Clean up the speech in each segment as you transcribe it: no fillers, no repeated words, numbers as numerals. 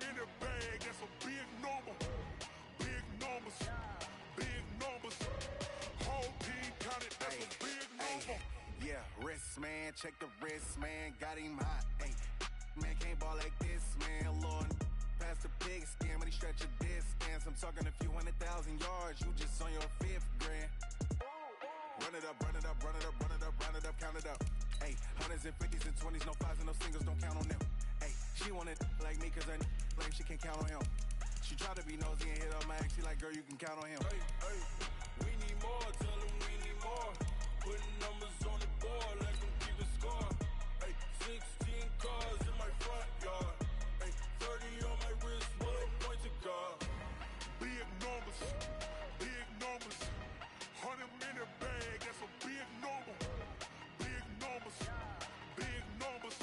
in the bag, that's a big number. Big numbers, big numbers. Whole team counted, that's a big number. Yeah, wrist, man, check the wrist, man, got him hot. Ay, man, can't ball like this, man, Lord. Past the pig skin, but he stretch a distance. I'm talking a few 100,000 yards, you just on your 5th grand. Run it up, run it up, run it up, run it up, run it up, count it up. Ay, 100s and 50s and 20s, no 5s and no singles, don't count on them. Ay, she wanted like me, cause I like she can't count on him. She tried to be nosy and hit on my ex, she like, girl, you can count on him. Hey, hey, we need more, tell them we need more. Putting numbers on the board, let them keep the score. Ay, 16 cars in my front yard. Ay, 30 on my wrist, what a point to God. Big numbers, big numbers. 100 in the bag, that's a big number. Big numbers, big numbers.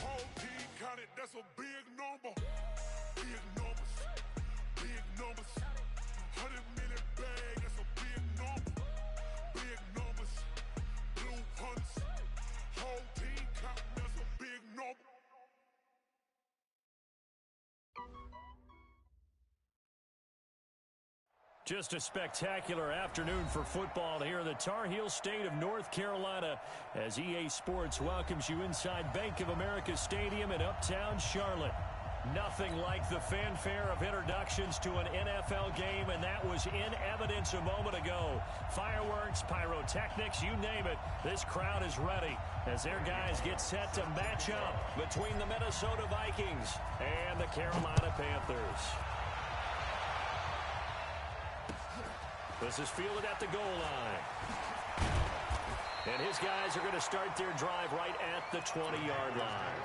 Whole team counted, that's a big number. Big numbers, big numbers. 100 in the bag, that's a big number. Big numbers, blue hunts. Whole team counting, that's a big number. Just a spectacular afternoon for football here in the Tar Heel state of North Carolina as EA Sports welcomes you inside Bank of America Stadium in uptown Charlotte. Nothing like the fanfare of introductions to an NFL game, and that was in evidence a moment ago. Fireworks, pyrotechnics, you name it. This crowd is ready as their guys get set to match up between the Minnesota Vikings and the Carolina Panthers. This is fielded at the goal line. And his guys are going to start their drive right at the 20-yard line.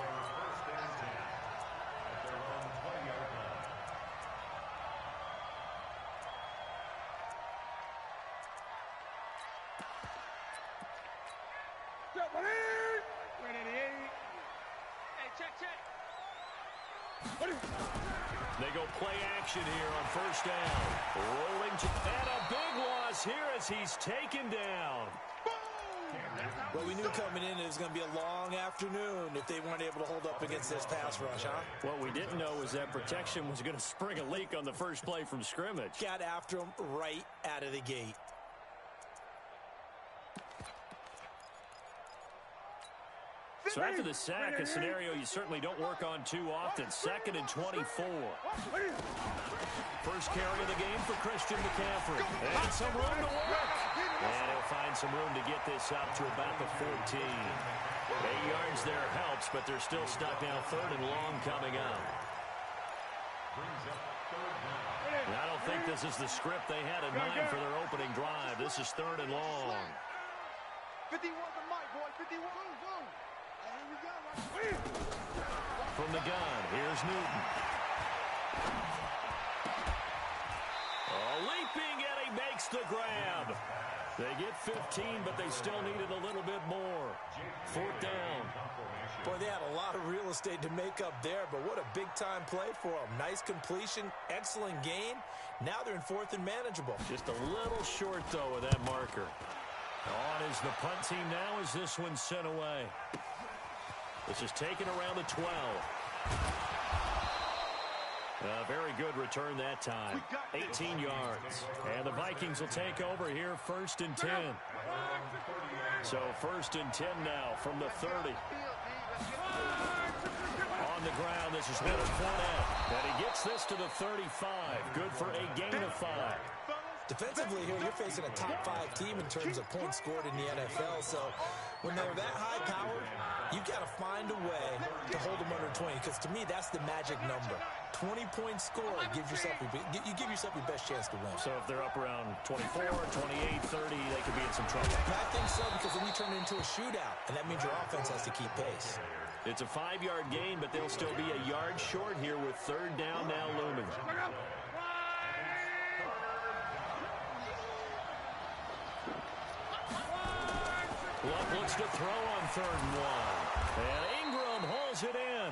They go play action here on first down. Rolling to, and a big loss here as he's taken down. Well, we knew coming in it was going to be a long afternoon if they weren't able to hold up against this pass rush, huh? What we didn't know was that protection was going to spring a leak on the first play from scrimmage. Got after him right out of the gate. So after the sack, a scenario you certainly don't work on too often. 2nd and 24. First carry of the game for Christian McCaffrey. And some room to work. And he'll find some room to get this up to about the 14. 8 yards there helps, but they're still stuck now. 3rd and long coming up. And I don't think this is the script they had in mind for their opening drive. This is 3rd and long. 51 the mic, boy. 51. From the gun, here's Newton. Oh, leaping, and he makes the grab. They get 15, but they still needed a little bit more. 4th down. Boy, they had a lot of real estate to make up there, but what a big-time play for them. Nice completion, excellent gain. Now they're in 4th and manageable. Just a little short, though, with that marker. On is the punt team now as this one's sent away. This is taken around the 12. A very good return that time. 18 yards. And the Vikings will take over here 1st and 10. So 1st and 10 now from the 30. On the ground, this is Leonard Fournette. And he gets this to the 35. Good for a gain of 5. Defensively here, you're facing a top 5 team in terms of points scored in the NFL. So when they're that high-powered, you've got to find a way to hold them under 20, because to me, that's the magic number. 20-point score gives yourself you give yourself your best chance to win. So if they're up around 24, 28, 30, they could be in some trouble. I think so, because then you turn it into a shootout, and that means your offense has to keep pace. It's a 5-yard gain, but they'll still be a yard short here with 3rd down now looming. Luck looks to throw on 3rd and 1. And Ingram hauls it in.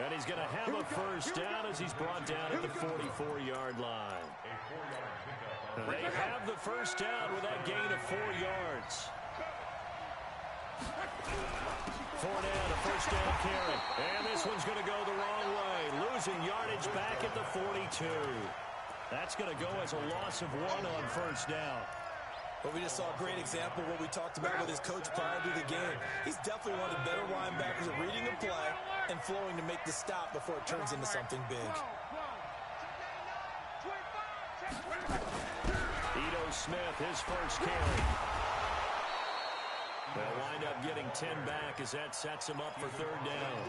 And he's going to have a first down as he's brought down at the 44-yard line. They have the first down with that gain of 4 yards. Fournette, a first down carry. And this one's going to go the wrong way. Losing yardage back at the 42. That's going to go as a loss of 1 on first down. Well, we just saw a great example of what we talked about with his coach prior to the game. He's definitely one of the better linebackers at reading a play and flowing to make the stop before it turns into something big. Ito Smith, his first carry. They'll wind up getting 10 back as that sets him up for third down.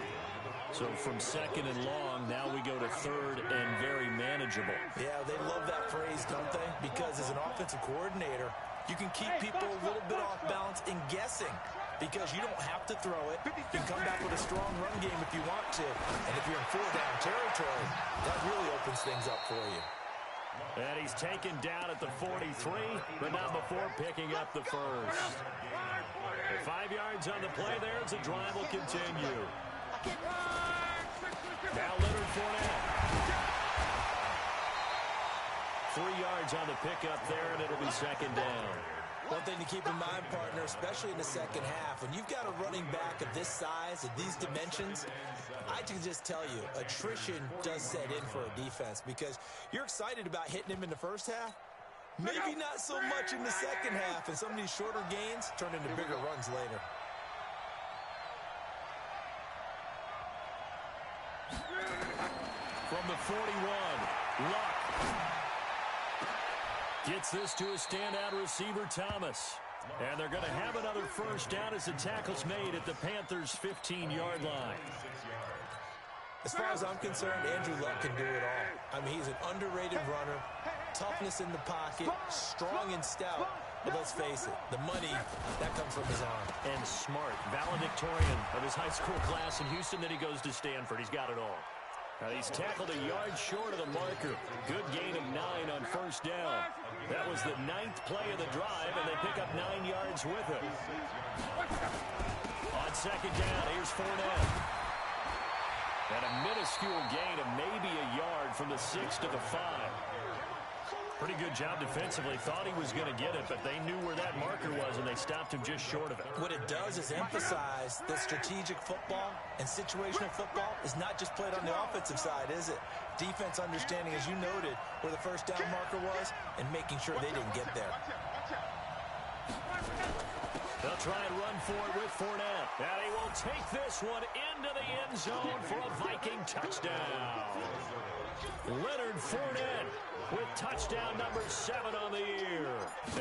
So from second and long, now we go to third and very manageable. Yeah, they love that phrase, don't they? Because as an offensive coordinator, you can keep people a little bit off balance and guessing because you don't have to throw it. You can come back with a strong run game if you want to. And if you're in four-down territory, that really opens things up for you. And he's taken down at the 43, but not before picking up the first. 5 yards on the play there as the drive will continue. Now Leonard Fournette. 3 yards on the pickup there, and it'll be second down. One thing to keep in mind, partner, especially in the second half, when you've got a running back of this size, of these dimensions, I can just tell you, attrition does set in for a defense because you're excited about hitting him in the first half. Maybe not so much in the second half, and some of these shorter gains turn into bigger runs later. From the 41, Luck gets this to a standout receiver, Thomas. And they're going to have another first down as the tackle's made at the Panthers' 15-yard line. As far as I'm concerned, Andrew Luck can do it all. I mean, he's an underrated runner, toughness in the pocket, strong and stout. But let's face it, the money, that comes from his arm. And smart, valedictorian of his high school class in Houston. Then he goes to Stanford. He's got it all. He's tackled a yard short of the marker. Good gain of 9 on first down. That was the 9th play of the drive, and they pick up 9 yards with it. On second down, here's Fournette. And a minuscule gain of maybe a yard from the 6 to the 5. Pretty good job defensively. Thought he was going to get it, but they knew where that marker was, and they stopped him just short of it. What it does is emphasize that strategic football and situational football is not just played on the offensive side, is it? Defense understanding, as you noted, where the first down marker was and making sure they didn't get there. They'll try and run for it with Fournette. And he will take this one into the end zone for a Viking touchdown. Leonard Fournette with touchdown number 7 on the year.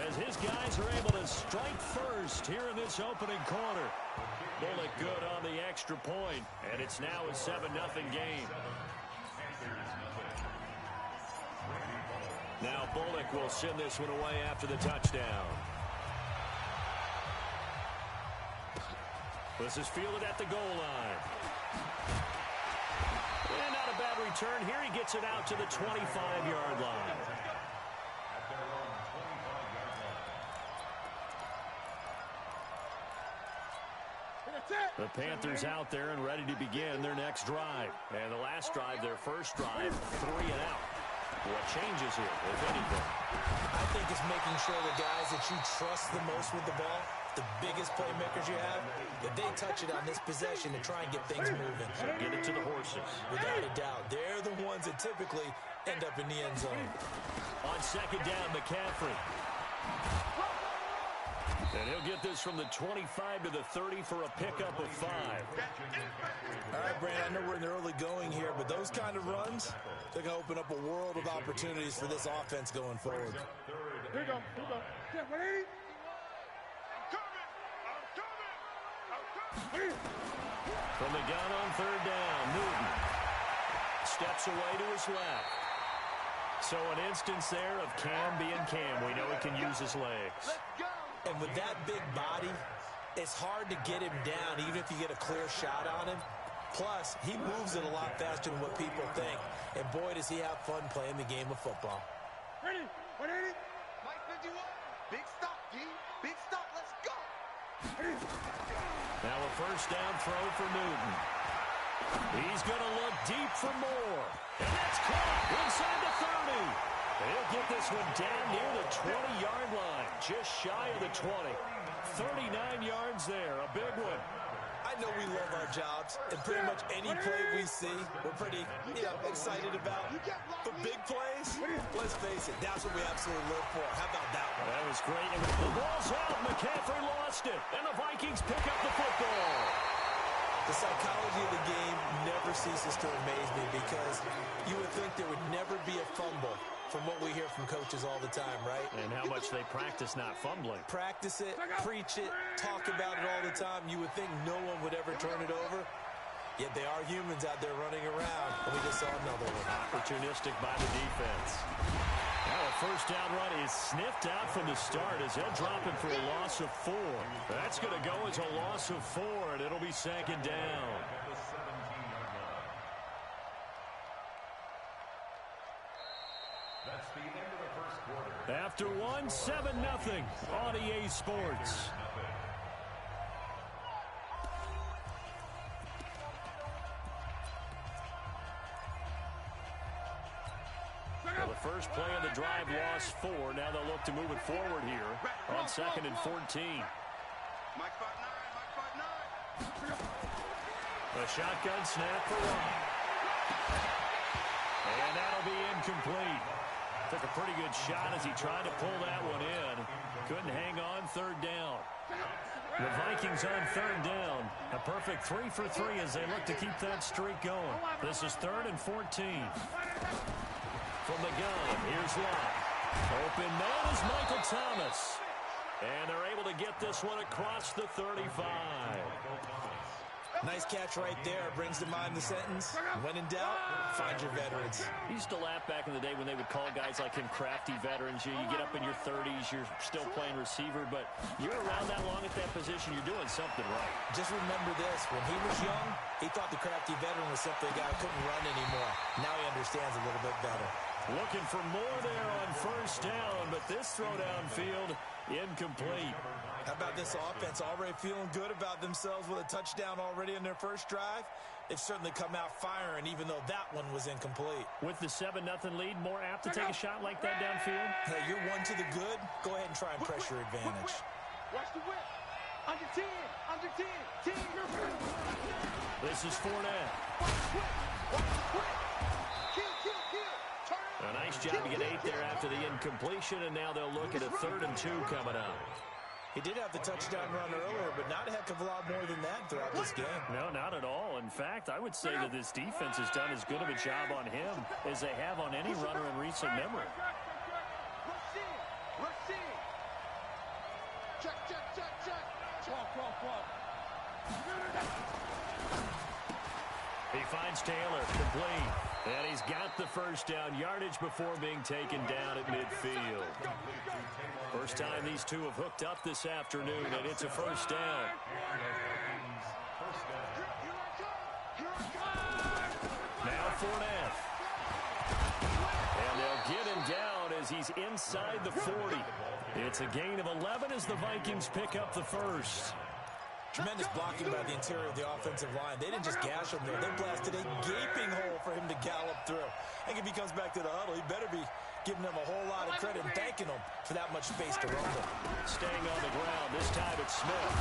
As his guys are able to strike first here in this opening quarter. Bullock good on the extra point, and it's now a 7-0 game. Now Bullock will send this one away after the touchdown. This is fielded at the goal line. And not a bad return here. He gets it out to the 25-yard line. The Panthers out there and ready to begin their next drive. And the last drive, their first drive, 3 and out. What changes here, if anything? I think it's making sure the guys that you trust the most with the ball, the biggest playmakers you have, that they touch it on this possession to try and get things moving. So get it to the horses. Without a doubt. They're the ones that typically end up in the end zone. On second down, McCaffrey. And he'll get this from the 25 to the 30 for a pickup of 5. All right, Brandon, I know we're in the early going here, but those kind of runs, they're going to open up a world of opportunities for this offense going forward. Here we go. Get ready. I'm coming. From the gun on third down, Newton steps away to his left. So an instance there of Cam being Cam. We know he can use his legs. Let's go. And with that big body, it's hard to get him down, even if you get a clear shot on him. Plus, he moves it a lot faster than what people think. And boy, does he have fun playing the game of football. Ready? 180. Mike 51. Big stop, G. Big stop. Let's go. Now a first down throw for Newton. He's going to look deep for more. And that's caught inside the 30. He'll get this this one down near the 20-yard line, just shy of the 20. 39 yards there, a big one. I know we love our jobs, and pretty much any play we see, we're pretty, excited about. But big plays, let's face it, that's what we absolutely live for. How about that one? That was great. And the ball's out. McCaffrey lost it, and the Vikings pick up the football. The psychology of the game never ceases to amaze me because you would think there would never be a fumble from what we hear from coaches all the time, right? And how much they practice not fumbling. Practice it, preach it, talk about it all the time. You would think no one would ever turn it over. Yet they are humans out there running around, and we just saw another one. Opportunistic by the defense. Now a first down run is sniffed out from the start as they'll drop him for a loss of 4. That's going to go as a loss of 4, and it'll be second down. That's the end of the first quarter. After 1, 7-0 on EA Sports. Well, the first play of the drive lost 4. Now they'll look to move it forward here on 2nd and 14. Mike 5-9. A shotgun snap for 1. And that'll be incomplete. Took a pretty good shot as he tried to pull that one in. Couldn't hang on 3rd down. The Vikings on 3rd down. A perfect 3 for 3 as they look to keep that streak going. This is 3rd and 14. From the gun, here's Lott. Open man is Michael Thomas. And they're able to get this one across the 35. Nice catch right there. Brings to mind the sentence, when in doubt, find your veterans. I used to laugh back in the day when they would call guys like him crafty veterans. You get up in your 30s, you're still playing receiver, but you're around that long at that position, you're doing something right. Just remember this, when he was young, he thought the crafty veteran was simply a guy who couldn't run anymore. Now he understands a little bit better. Looking for more there on first down, but this throw downfield incomplete. How about this offense already feeling good about themselves with a touchdown already in their first drive? They've certainly come out firing, even though that one was incomplete. With the 7-0 lead, more apt to take a shot like that downfield? Hey, you're one to the good. Go ahead and try and press your advantage. Watch the whip. Under 10. Under 10. 10. This is Fournette. Watch the whip. Kill, kill, kill. Turn. A nice job to get 8 there after the incompletion, and now they'll look at a 3rd and 2 coming up. He did have the touchdown run earlier, but not a heck of a lot more than that throughout this game. No, not at all. In fact, I would say that this defense has done as good of a job on him as they have on any runner in recent memory. Rush in. Rush in. Check, check, check, check. Walk. He finds Taylor, complete. And he's got the first down yardage before being taken down at midfield. First time these two have hooked up this afternoon, and it's a first down. Now Fournette. And they'll get him down as he's inside the 40. It's a gain of 11 as the Vikings pick up the first. Tremendous blocking by the interior of the offensive line. They didn't just gash him there. They blasted a gaping hole for him to gallop through. I think if he comes back to the huddle, he better be giving them a whole lot of credit and thanking them for that much space to rumble. Staying on the ground, this time it's Smith.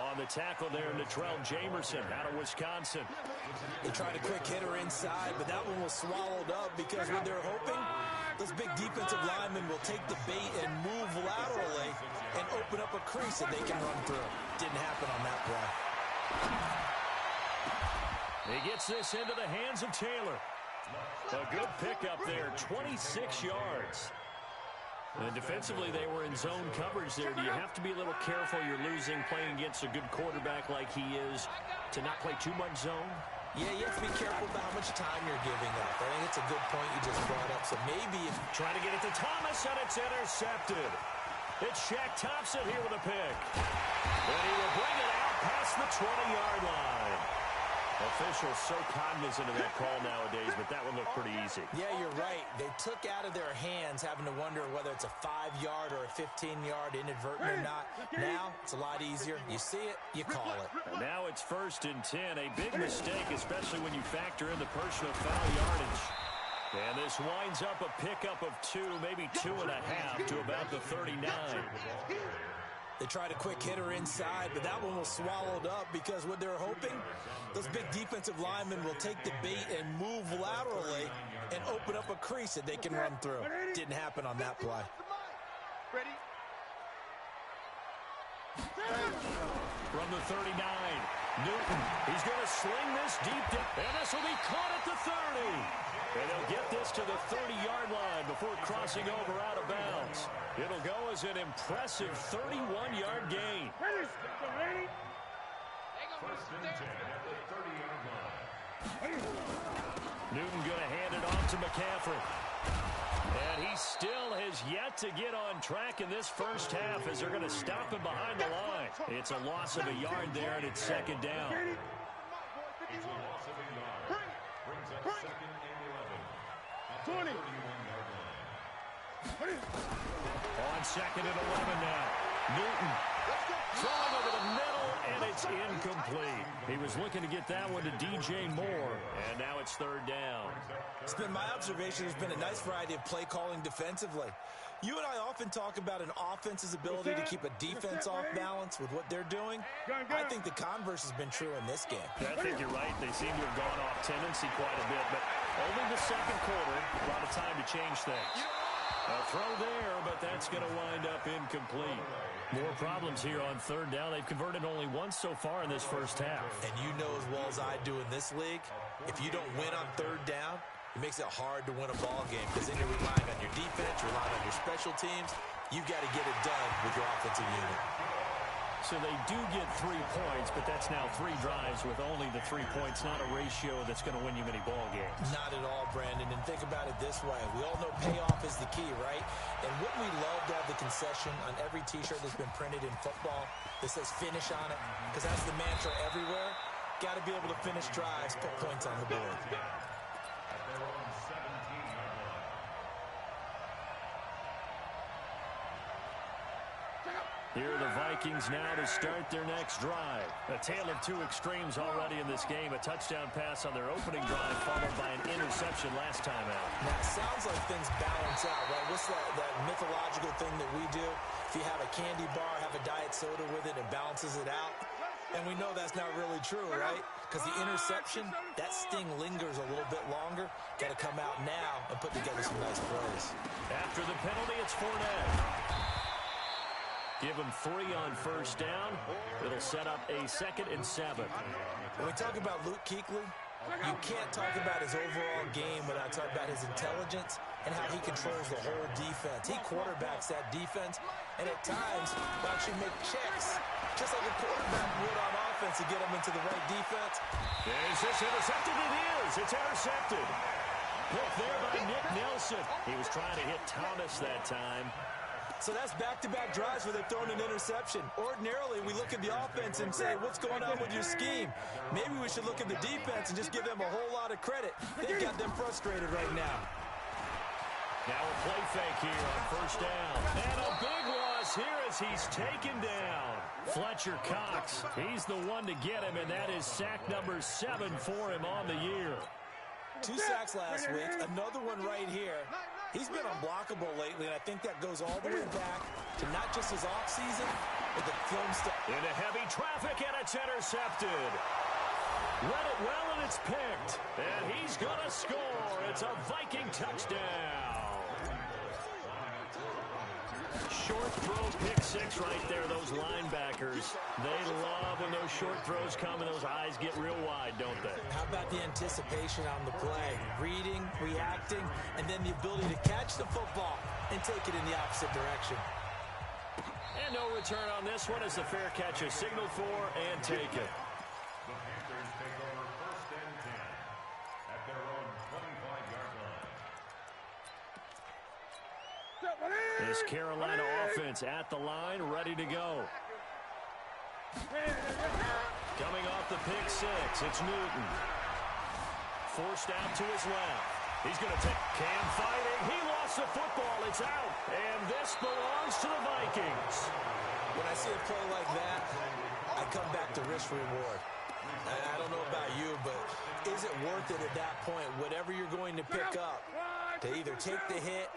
On the tackle there, Natrell Jamerson out of Wisconsin. They tried a quick hitter inside, but that one was swallowed up because when they're hoping those big defensive linemen will take the bait and move laterally and open up a crease that they can run through. Didn't happen on that play. He gets this into the hands of Taylor. A good pickup there, 26 yards. And defensively, they were in zone coverage there. Do you have to be a little careful? You're losing, playing against a good quarterback like he is, to not play too much zone? Yeah, you have to be careful about how much time you're giving up. I think it's a good point you just brought up. So maybe if trying to get it to Thomas, and it's intercepted. It's Shaq Thompson here with a pick. And he will bring it out past the 20-yard line. Officials so cognizant of that call nowadays, but that one looked pretty easy. Yeah, you're right. They took out of their hands having to wonder whether it's a 5-yard or a 15-yard inadvertent or not. Now, it's a lot easier. You see it, you call it. And now it's 1st and 10. A big mistake, especially when you factor in the personal foul yardage. And This winds up a pickup of 2, maybe 2.5 to about the 39. They tried a quick hitter inside, but that one was swallowed up because what they're hoping, those big defensive linemen will take the bait and move laterally and open up a crease that they can run through. Didn't happen on that play. Ready? From the 39, Newton. He's going to sling this deep down, and this will be caught at the 30. And they'll get this to the 30-yard line before crossing over out of bounds. It'll go as an impressive 31-yard gain. First and 10 at the 30-yard line. Newton going to hand it off to McCaffrey. And he still has yet to get on track in this first half as they're going to stop him behind the line. It's a loss of a yard there, and it's second down. It's a loss of a yard. Brings up second and 11 at the 31-yard line. On second and 11 now. Newton throwing over the middle, and it's incomplete. He was looking to get that one to DJ Moore, and now it's third down. It's been my observation. There's been a nice variety of play calling defensively. You and I often talk about an offense's ability to keep a defense off balance with what they're doing. I think the converse has been true in this game. I think you're right. They seem to have gone off tendency quite a bit, but only the second quarter, a lot of time to change things. A throw there, but that's going to wind up incomplete. More problems here on third down. They've converted only once so far in this first half. And you know as well as I do in this league, if you don't win on third down, it makes it hard to win a ball game because then you're relying on your defense, you're relying on your special teams. You've got to get it done with your offensive unit. So they do get 3 points, but that's now 3 drives with only the 3 points, not a ratio that's going to win you many ball games. Not at all, Brandon. And think about it this way. We all know payoff is the key, right? And wouldn't we love to have the concession on every T-shirt that's been printed in football that says finish on it? Because that's the mantra everywhere. Got to be able to finish drives, put points on the board. At their own 17-yard line. Here are the Vikings now to start their next drive. A tale of 2 extremes already in this game. A touchdown pass on their opening drive, followed by an interception last time out. Now, it sounds like things balance out, right? What's that mythological thing that we do? If you have a candy bar, have a diet soda with it, it balances it out. And we know that's not really true, right? Because the interception, that sting lingers a little bit longer. Got to come out now and put together some nice plays. After the penalty, it's Fournette. Give him 3 on first down. It'll set up a 2nd and 7. When we talk about Luke Kuechly, you can't talk about his overall game without talking about his intelligence and how he controls the whole defense. He quarterbacks that defense, and at times will actually make checks, just like a quarterback would on offense to get him into the right defense. Is this intercepted? It is. It's intercepted. Picked there by Nick Nelson. He was trying to hit Thomas that time. So that's back-to-back drives where they've thrown an interception. Ordinarily, we look at the offense and say, what's going on with your scheme? Maybe we should look at the defense and just give them a whole lot of credit. They've got them frustrated right now. Now a play fake here on first down. And a big loss here as he's taken down. Fletcher Cox, he's the one to get him, and that is sack number 7 for him on the year. 2 sacks last week, another one right here. He's been unblockable lately, and I think that goes all the way back to not just his offseason, but the film stuff. Into heavy traffic, and it's intercepted. Read it well, and it's picked. And he's going to score. It's a Viking touchdown. Short throw, pick 6 right there. Those linebackers, they love when those short throws come and those eyes get real wide, don't they? How about the anticipation on the play? Reading, reacting, and then the ability to catch the football and take it in the opposite direction. And no return on this one as the fair catch is signaled for and taken. The Panthers take over first and 10 at their own 25-yard line. This Carolina offense at the line, ready to go. Coming off the pick 6, it's Newton. Forced out to his left. He's going to take Cam fighting. He lost the football. It's out. And this belongs to the Vikings. When I see a play like that, I come back to risk-reward. I don't know about you, but is it worth it at that point? Whatever you're going to pick up, to either take the hit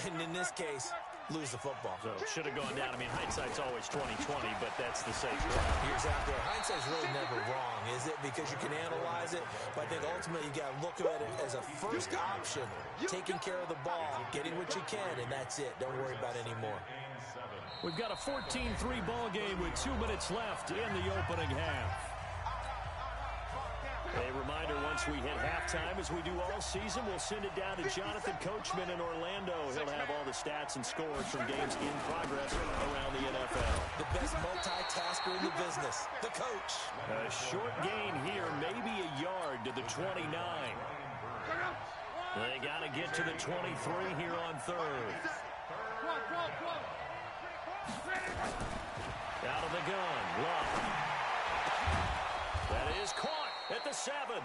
and, in this case, lose the football. So it should have gone down. I mean, hindsight's always 20/20, but that's the safe route. You're exactly right. Hindsight's really never wrong, is it? Because you can analyze it, but I think ultimately you got to look at it as a first option, taking care of the ball, getting what you can, and that's it. Don't worry about any more. We've got a 14-3 ball game with 2 minutes left in the opening half. A reminder, once we hit halftime, as we do all season, we'll send it down to Jonathan Coachman in Orlando. He'll have all the stats and scores from games in progress around the NFL. The best multitasker in the business, the coach. A short gain here, maybe a yard to the 29. They got to get to the 23 here on third. Out of the gun, Love. That is caught at the 7.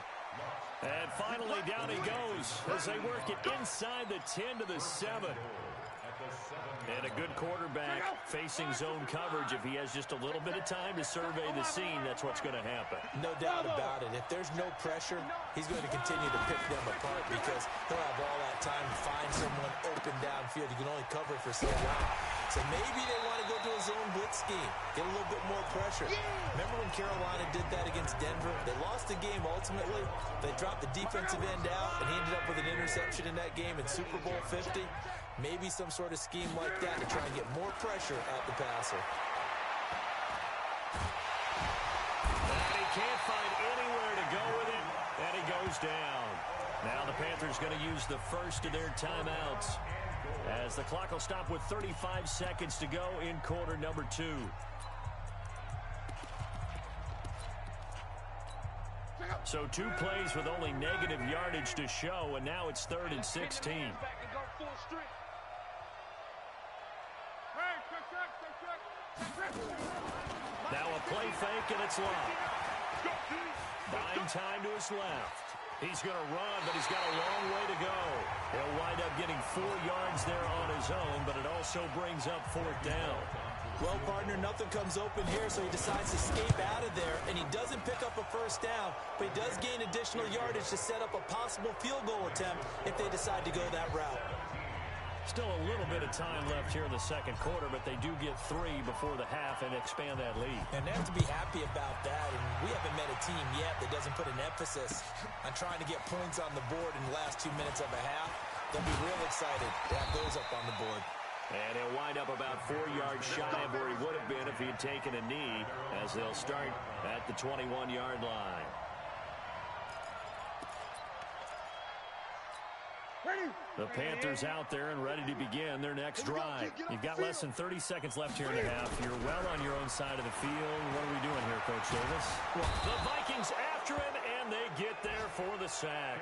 And finally down he goes as they work it inside the 10 to the 7. And a good quarterback facing zone coverage. If he has just a little bit of time to survey the scene, that's what's going to happen. No doubt about it. If there's no pressure, he's going to continue to pick them apart because he'll have all that time to find someone open downfield. You can only cover for so long. So maybe they want to go to a zone blitz scheme, get a little bit more pressure. Remember when Carolina did that against Denver? They lost the game ultimately. They dropped the defensive end out, and he ended up with an interception in that game in Super Bowl 50. Maybe some sort of scheme like that to try and get more pressure at the passer. And he can't find anywhere to go with it, and he goes down. Now the Panthers going to use the first of their timeouts, as the clock will stop with 35 seconds to go in quarter number 2. So 2 plays with only negative yardage to show, and now it's 3rd and 16. Now a play fake, and it's locked. Buying time to his left. He's going to run, but he's got a long way to go. He'll wind up getting 4 yards there on his own, but it also brings up 4th down. Well, partner, nothing comes open here, so he decides to escape out of there, and he doesn't pick up a first down, but he does gain additional yardage to set up a possible field goal attempt if they decide to go that route. Still a little bit of time left here in the second quarter, but they do get 3 before the half and expand that lead. And they have to be happy about that, and we haven't met a team yet that doesn't put an emphasis on trying to get points on the board in the last 2 minutes of a half. They'll be real excited to have those up on the board. And he'll wind up about 4 yards shy of where he would have been if he had taken a knee, as they'll start at the 21-yard line. The Panthers out there and ready to begin their next drive. You've got less than 30 seconds left here in the half. You're well on your own side of the field. What are we doing here, Coach Davis? The Vikings after him, and they get there for the sack.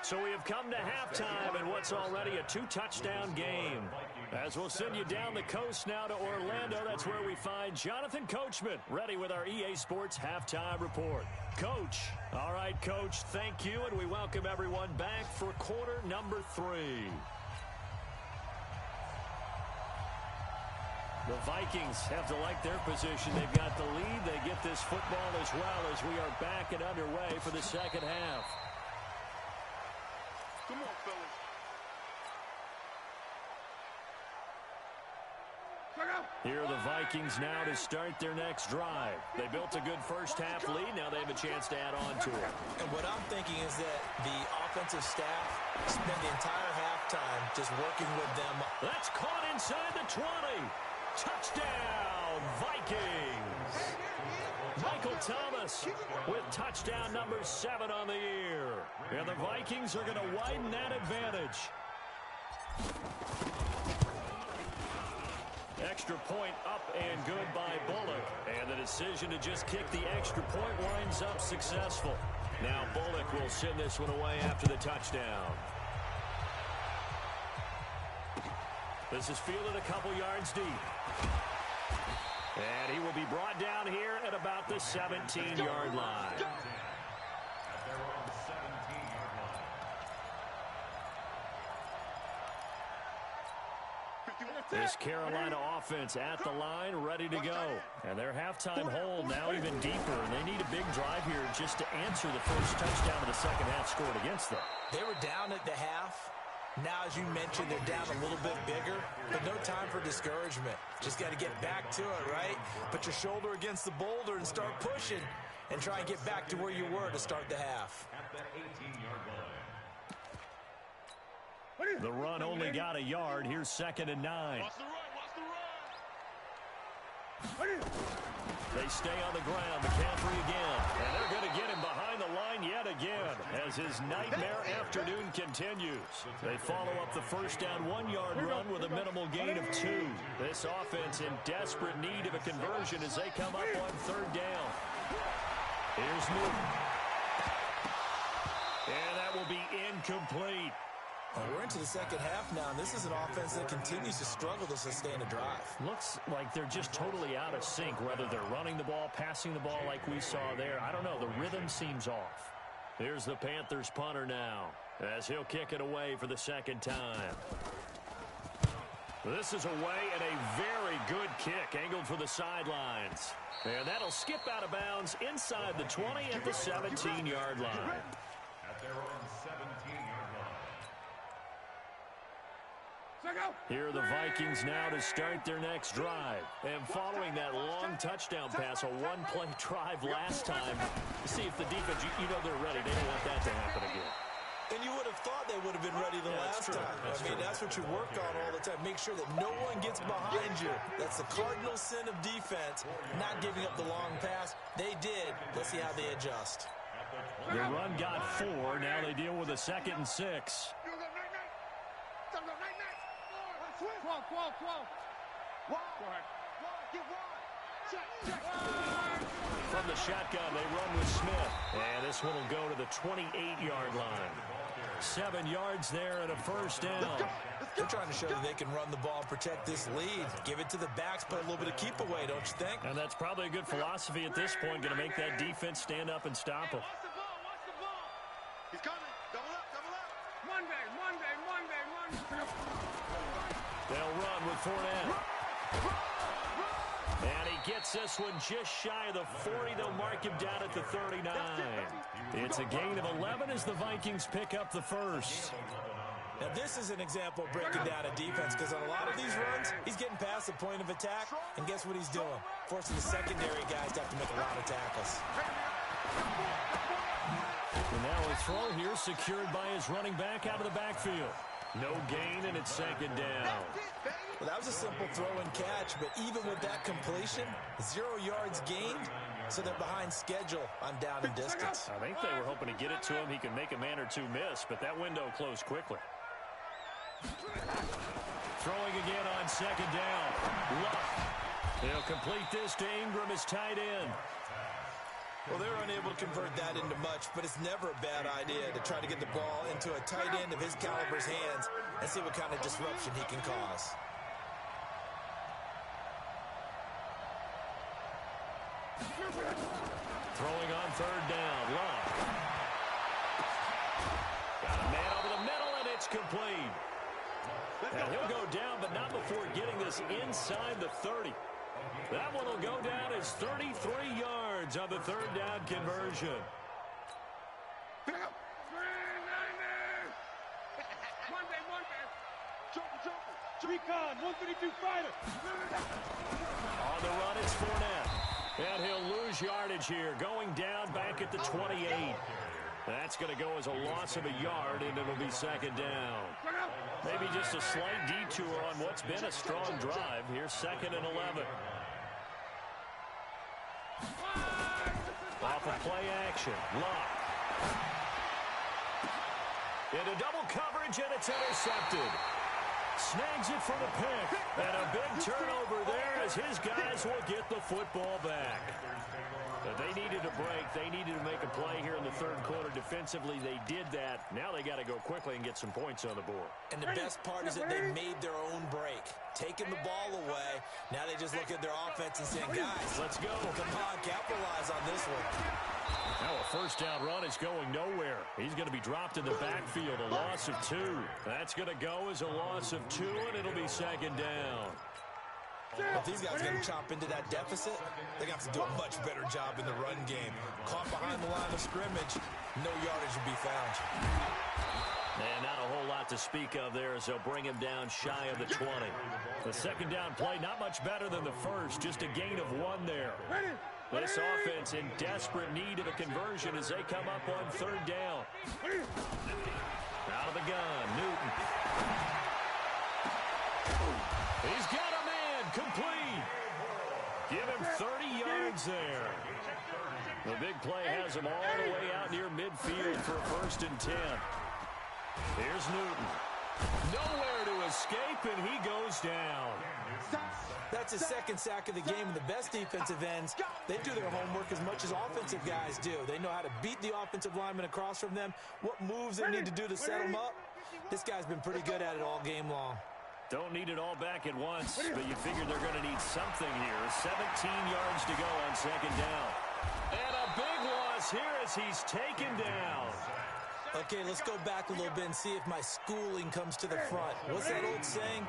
So we have come to halftime in what's already a 2-touchdown game. As we'll send you down the coast now to Orlando, that's where we find Jonathan Coachman, ready with our EA Sports Halftime Report. Coach. All right, Coach, thank you, and we welcome everyone back for quarter number 3. The Vikings have to like their position. They've got the lead. They get this football as well as we are back and underway for the second half. Come on, fellas. Here are the Vikings now to start their next drive. They built a good first half lead. Now they have a chance to add on to it. And what I'm thinking is that the offensive staff spent the entire halftime just working with them. That's caught inside the 20. Touchdown, Vikings. Michael Thomas with touchdown number 7 on the year. And the Vikings are going to widen that advantage. Extra point up and good by Bullock. And the decision to just kick the extra point winds up successful. Now Bullock will send this one away after the touchdown. This is fielded a couple yards deep. And he will be brought down here at about the 17-yard line. This Carolina offense at the line, ready to go. And their halftime hold now even deeper. And they need a big drive here just to answer the first touchdown of the second half scored against them. They were down at the half. Now, as you mentioned, they're down a little bit bigger, but no time for discouragement. Just got to get back to it, right? Put your shoulder against the boulder and start pushing and try and get back to where you were to start the half. The run only got a yard. Here's 2nd and 9. They stay on the ground. McCaffrey again. And they're going to get him behind the line yet again as his nightmare afternoon continues. They follow up the first down 1-yard run with a minimal gain of 2. This offense in desperate need of a conversion as they come up on 3rd down. Here's Newton. And that will be incomplete. Well, we're into the second half now, and this is an offense that continues to struggle to sustain a drive. Looks like they're just totally out of sync, whether they're running the ball, passing the ball like we saw there. I don't know. The rhythm seems off. Here's the Panthers punter now as he'll kick it away for the second time. This is away and a very good kick angled for the sidelines. And that'll skip out of bounds inside the 20 at the 17-yard line. At their own 17-yard line. Here are the Vikings now to start their next drive. And following that long touchdown pass, a one-play drive last time, see if the defense, you know they're ready. They don't want that to happen again. And you would have thought they would have been ready the last time. That's what you work on all the time. Make sure that no one gets behind you. That's the cardinal sin of defense, not giving up the long pass. They did. Let's see how they adjust. The run got 4. Now they deal with a 2nd and 6. From the shotgun, they run with Smith. And this one will go to the 28-yard line. 7 yards there and a first down. They're trying to show that they can run the ball and protect this lead. Give it to the backs, play a little bit of keep away, don't you think? And that's probably a good philosophy at this point, going to make that defense stand up and stop him. Watch the ball. He's coming. Double up. Monday. They'll run with Fournette. And he gets this one just shy of the 40. They'll mark him down at the 39. It's a gain of 11 as the Vikings pick up the first. Now, this is an example of breaking down a defense, because on a lot of these runs, he's getting past the point of attack, and guess what he's doing? Forcing the secondary guys to have to make a lot of tackles. And now a throw here secured by his running back out of the backfield. No gain, and it's 2nd down. Well, that was a simple throw and catch, but even with that completion, 0 yards gained, so they're behind schedule on down and distance. I think they were hoping to get it to him. He could make a man or two miss, but that window closed quickly. Throwing again on 2nd down. Luck. He'll complete this to Ingram as tight end. Well, they're unable to convert that into much, but it's never a bad idea to try to get the ball into a tight end of his caliber's hands and see what kind of disruption he can cause. Throwing on 3rd down. Luck. Got a man over the middle, and it's complete. And he'll go down, but not before getting this inside the 30. That one will go down as 33 yards on the 3rd down conversion. Recon, 152 fighter. On the run, it's Fournette. And he'll lose yardage here, going down back at the 28. That's going to go as a loss of a yard, and it'll be 2nd down. Maybe just a slight detour on what's been a strong drive. Here's 2nd and 11. Off of play action. Luck. Into double coverage, and it's intercepted. Snags it for the pick. And a big turnover there as his guys will get the football back. But they needed a break. They needed to make a play here in the 3rd quarter. Defensively, they did that. Now they got to go quickly and get some points on the board. And the best part is that they made their own break. Taking the ball away. Now they just look at their offense and saying, guys, let's go. Come on, capitalize on this one. Now a first down run is going nowhere. He's going to be dropped in the backfield, a loss of 2. That's going to go as a loss of 2, and it'll be second down. If these guys are going to chop into that deficit, they're going to have to do a much better job in the run game. Caught behind the line of scrimmage, no yardage will be found. And not a whole lot to speak of there as they'll bring him down shy of the 20. The second down play, not much better than the first, just a gain of 1 there. This offense in desperate need of a conversion as they come up on third down. Out of the gun, Newton. He's got a man, complete. Give him 30 yards there. The big play has him all the way out near midfield for a 1st and 10. Here's Newton. Nowhere to escape, and he goes down. That's his second sack of the game, and the best defensive ends, they do their homework as much as offensive guys do. They know how to beat the offensive lineman across from them, what moves they need to do to set them up. This guy's been pretty good at it all game long. Don't need it all back at once, but you figure they're going to need something here. 17 yards to go on second down. And a big loss here as he's taken down. Okay, let's go back a little bit and see if my schooling comes to the front. What's that old saying?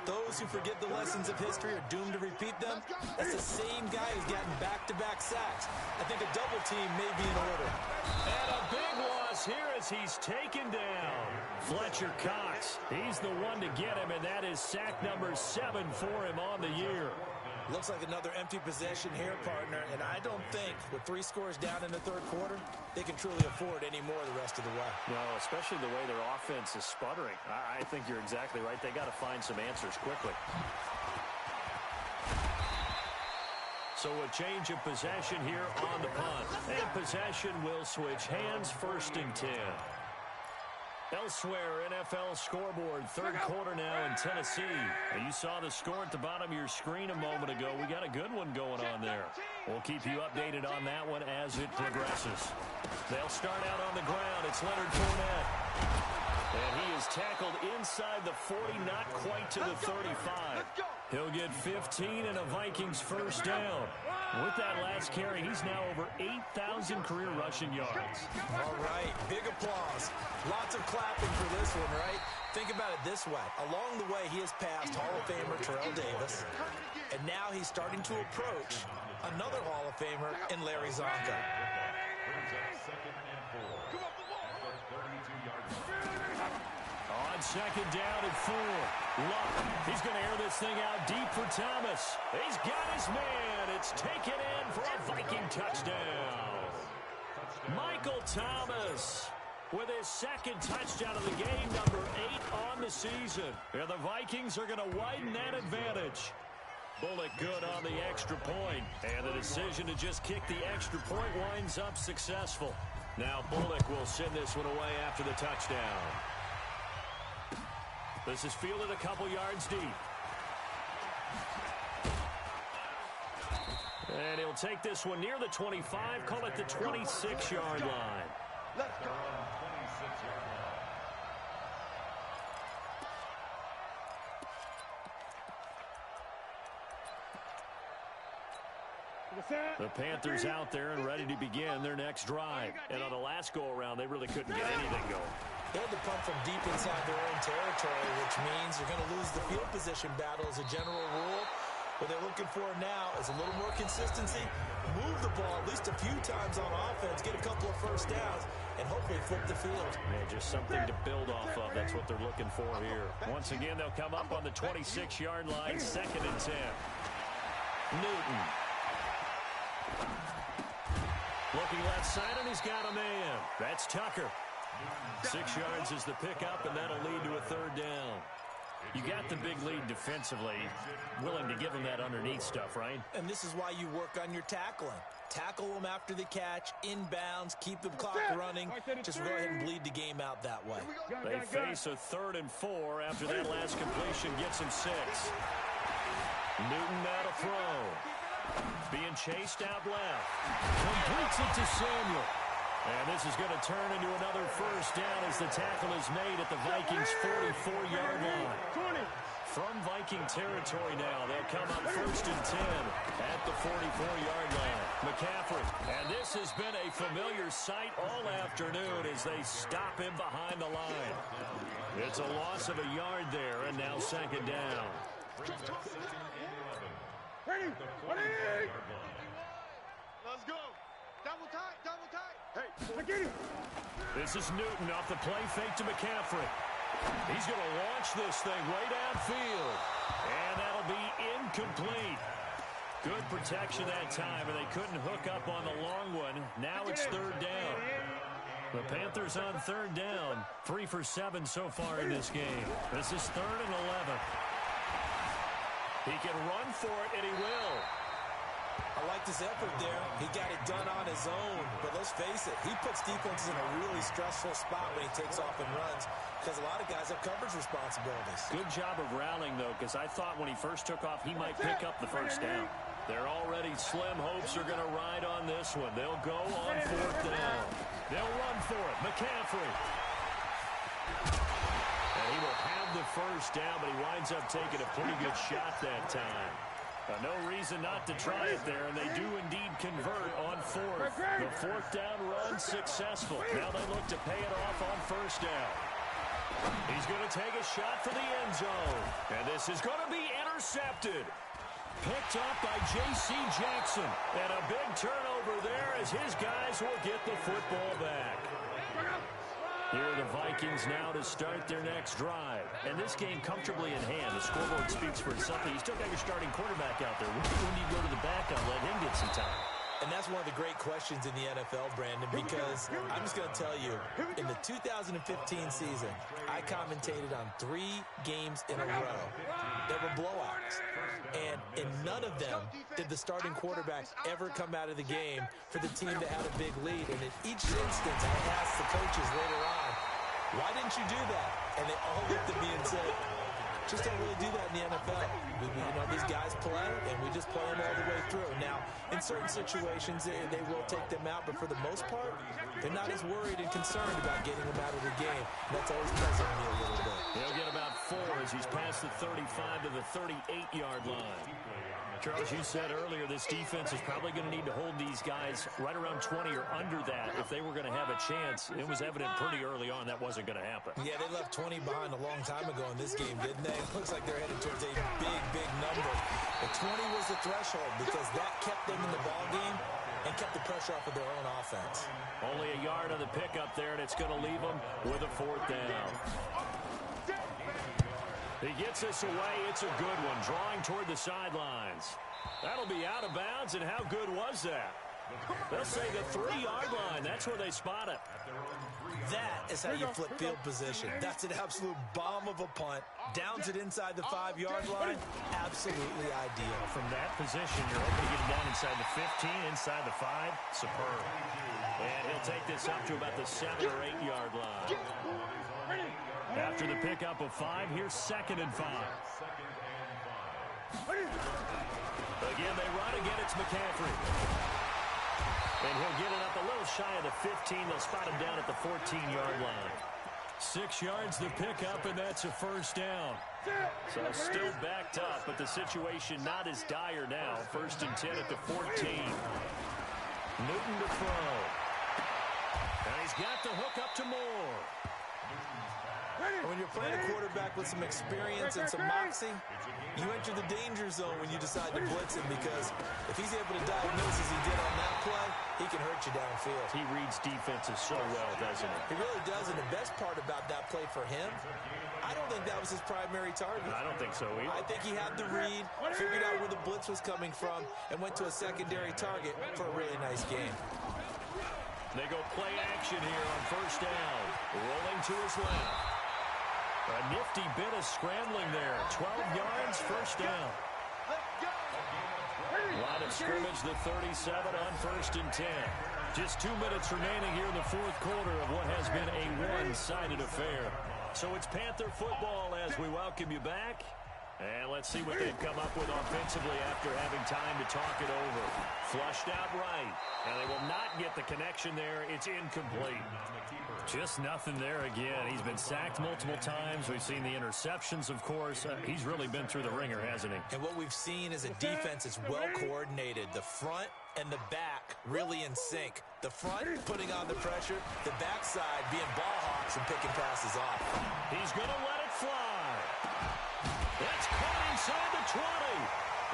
Those who forget the lessons of history are doomed to repeat them. That's the same guy who's gotten back-to-back sacks. I think a double team may be in order. And a big loss here as he's taken down. Fletcher Cox, he's the one to get him, and that is sack number 7 for him on the year. Looks like another empty possession here, partner, and I don't think with 3 scores down in the third quarter, they can truly afford any more the rest of the way. No, especially the way their offense is sputtering. I think you're exactly right. They got to find some answers quickly. So a change of possession here on the punt. And possession will switch hands, 1st and 10. Elsewhere, NFL scoreboard, third quarter now in Tennessee. And you saw the score at the bottom of your screen a moment ago. We got a good one going on there. We'll keep you updated on that one as it progresses. They'll start out on the ground. It's Leonard Fournette. And he is tackled inside the 40, not quite to the 35. He'll get 15 and a Vikings first down. With that last carry, he's now over 8,000 career rushing yards. All right, big applause. Lots of clapping for this one, right? Think about it this way. Along the way, he has passed Hall of Famer Terrell Davis, and now he's starting to approach another Hall of Famer in Larry Zonka. On second down and 4. Luck. He's going to air this thing out deep for Thomas. He's got his man. It's taken in for a Viking touchdown. Michael Thomas with his second touchdown of the game, number 8 on the season. And the Vikings are going to widen that advantage. Bullock good on the extra point. And the decision to just kick the extra point winds up successful. Now Bullock will send this one away after the touchdown. This is fielded a couple yards deep. And he'll take this one near the 25, call it the 26-yard line. Let's go. The Panthers out there and ready to begin their next drive. And on the last go-around, they really couldn't get anything going. They had to punt from deep inside their own territory, which means you're going to lose the field position battle as a general rule. What they're looking for now is a little more consistency, move the ball at least a few times on offense, get a couple of first downs, and hopefully flip the field. Yeah, just something to build off of. That's what they're looking for here. Once again, they'll come up on the 26-yard line, 2nd and 10. Newton. Looking left side, and he's got a man. That's Tucker. 6 yards is the pickup, and that'll lead to a third down. You got the big lead defensively, willing to give them that underneath stuff, right? And this is why you work on your tackling. Tackle them after the catch, inbounds, keep the clock running. Just go ahead and bleed the game out that way. They face a 3rd and 4 after that last completion gets him 6. Newton now to throw. Being chased out left. Completes it to Samuel. And this is going to turn into another first down as the tackle is made at the Vikings' 44-yard line. From Viking territory now, they'll come up 1st and 10 at the 44-yard line. McCaffrey. And this has been a familiar sight all afternoon as they stop him behind the line. It's a loss of a yard there, and now second down. Ready? Let's go. Double tight, double tight. Hey, get it. This is Newton off the play fake to McCaffrey. He's going to launch this thing way downfield. And that'll be incomplete. Good protection that time, and they couldn't hook up on the long one. Now it's third down. The Panthers on third down. 3 for 7 so far in this game. This is 3rd and 11. He can run for it, and he will. I liked his effort there. He got it done on his own. But let's face it, he puts defenses in a really stressful spot when he takes off and runs because a lot of guys have coverage responsibilities. Good job of rallying, though, because I thought when he first took off, he might pick up the first down. They're already slim hopes are going to ride on this one. They'll go on 4th down. They'll run for it. McCaffrey. And he will have the first down, but he winds up taking a pretty good shot that time. No reason not to try it there, and they do indeed convert on 4th. The 4th down run successful. Now they look to pay it off on 1st down. He's going to take a shot for the end zone. And this is going to be intercepted. Picked up by J.C. Jackson. And a big turnover there as his guys will get the football back. Here are the Vikings now to start their next drive. And this game comfortably in hand. The scoreboard speaks for itself. You still got your starting quarterback out there. When do you go to the backup and let him get some time? And that's one of the great questions in the NFL, Brandon, because I'm just going to tell you, in the 2015 season, I commentated on 3 games in a row. There were blowouts. And in none of them did the starting quarterback ever come out of the game for the team that had a big lead. And in each instance, I asked the coaches later on, why didn't you do that? And they all looked at me and said, just don't really do that in the NFL. These guys play, and we just play them all the way through. Now, in certain situations, they will take them out, but for the most part, they're not as worried and concerned about getting them out of the game. That's always puzzling me a little bit. He'll get about 4 as he's past the 35 to the 38-yard line. Charles, you said earlier this defense is probably going to need to hold these guys right around 20 or under that if they were going to have a chance. It was evident pretty early on that wasn't going to happen. Yeah, they left 20 behind a long time ago in this game, didn't they? It looks like they're headed towards a big, big number. But 20 was the threshold because that kept them in the ball game and kept the pressure off of their own offense. Only a yard on the pickup there, and it's going to leave them with a 4th down. He gets this away. It's a good one, drawing toward the sidelines. That'll be out of bounds, and how good was that? They'll say the 3-yard line. That's where they spot it. That is how you flip field position. That's an absolute bomb of a punt. Downs it inside the 5-yard line. Absolutely ideal. From that position, you're hoping to get it down inside the 15, inside the 5. Superb. And he'll take this up to about the 7 or 8-yard line. After the pickup of 5, here's 2nd and 5. Again, they run. Again, it's McCaffrey. And he'll get it up a little shy of the 15. They'll spot him down at the 14-yard line. 6 yards the pickup, and that's a 1st down. So still backed up, but the situation not as dire now. 1st and 10 at the 14. Newton to throw. And he's got the hook up to Moore. When you're playing a quarterback with some experience and some moxie, you enter the danger zone when you decide to blitz him because if he's able to diagnose as he did on that play, he can hurt you downfield. He reads defenses so well, doesn't he? He really does, and the best part about that play for him, I don't think that was his primary target. I don't think so either. I think he had the read, figured out where the blitz was coming from, and went to a secondary target for a really nice game. They go play action here on 1st down. Rolling to his left. A nifty bit of scrambling there. 12 yards, 1st down. Line of scrimmage, the 37 on 1st and 10. Just 2 minutes remaining here in the 4th quarter of what has been a one-sided affair. So it's Panther football as we welcome you back. And let's see what they've come up with offensively after having time to talk it over. Flushed out right. And they will not get the connection there. It's incomplete. Just nothing there again. He's been sacked multiple times. We've seen the interceptions, of course. He's really been through the ringer, hasn't he? And what we've seen is a defense that's well coordinated. The front and the back really in sync. The front putting on the pressure. The backside being ball hawks and picking passes off. He's going to let it fly. That's caught inside the 20.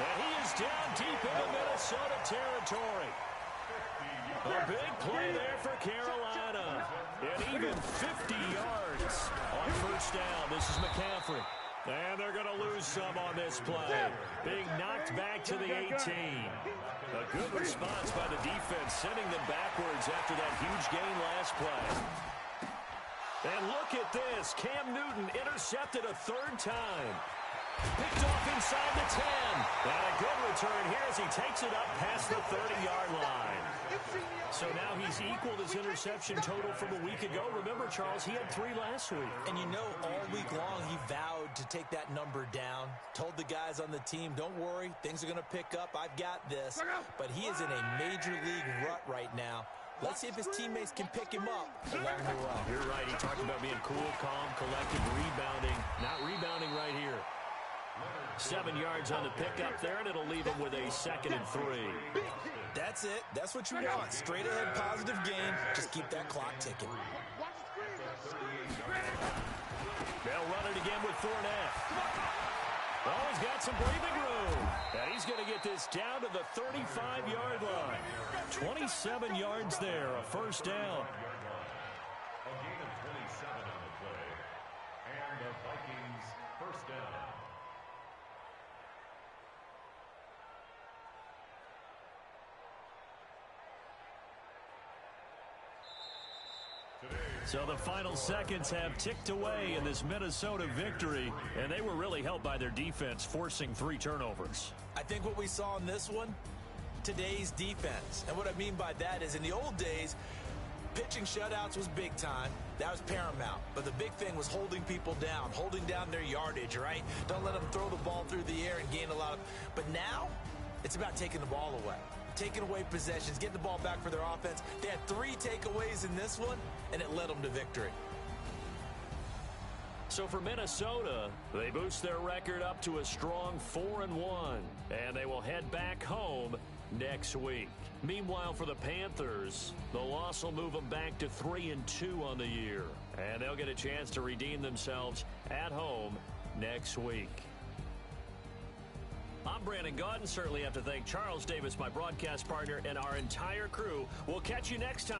And he is down deep into Minnesota territory. A big play there for Carolina. And even 50 yards on first down. This is McCaffrey. And they're going to lose some on this play. Being knocked back to the 18. A good response by the defense, sending them backwards after that huge gain last play. And look at this. Cam Newton intercepted a third time. Picked off inside the 10. And a good return here as he takes it up past the 30-yard line. So now he's equaled his interception total from a week ago. Remember, Charles, he had 3 last week. And you know, all week long he vowed to take that number down. Told the guys on the team, don't worry, things are going to pick up. I've got this. But he is in a major league rut right now. Let's see if his teammates can pick him up along the way. You're right. He talked about being cool, calm, collected, rebounding. Not rebounding right here. 7 yards on the pickup there, and it'll leave him with a 2nd and 3. That's it. That's what you want. Straight ahead, positive gain. Just keep that clock ticking. They'll run it again with Fournette. Oh, he's got some breathing room. And he's going to get this down to the 35-yard line. 27 yards there, a first down. A gain of 27 on the play. And the Vikings first down. So the final seconds have ticked away in this Minnesota victory, and they were really helped by their defense, forcing 3 turnovers. I think what we saw in this one, today's defense. And what I mean by that is in the old days, pitching shutouts was big time. That was paramount. But the big thing was holding people down, holding down their yardage, right? Don't let them throw the ball through the air and gain a lot of... But now, it's about taking the ball away. Taking away possessions, getting the ball back for their offense. They had 3 takeaways in this one, and it led them to victory. So for Minnesota, they boost their record up to a strong 4-1, and they will head back home next week. Meanwhile, for the Panthers, the loss will move them back to 3-2 on the year, and they'll get a chance to redeem themselves at home next week. I'm Brandon Gaudin. Certainly have to thank Charles Davis, my broadcast partner, and our entire crew. We'll catch you next time.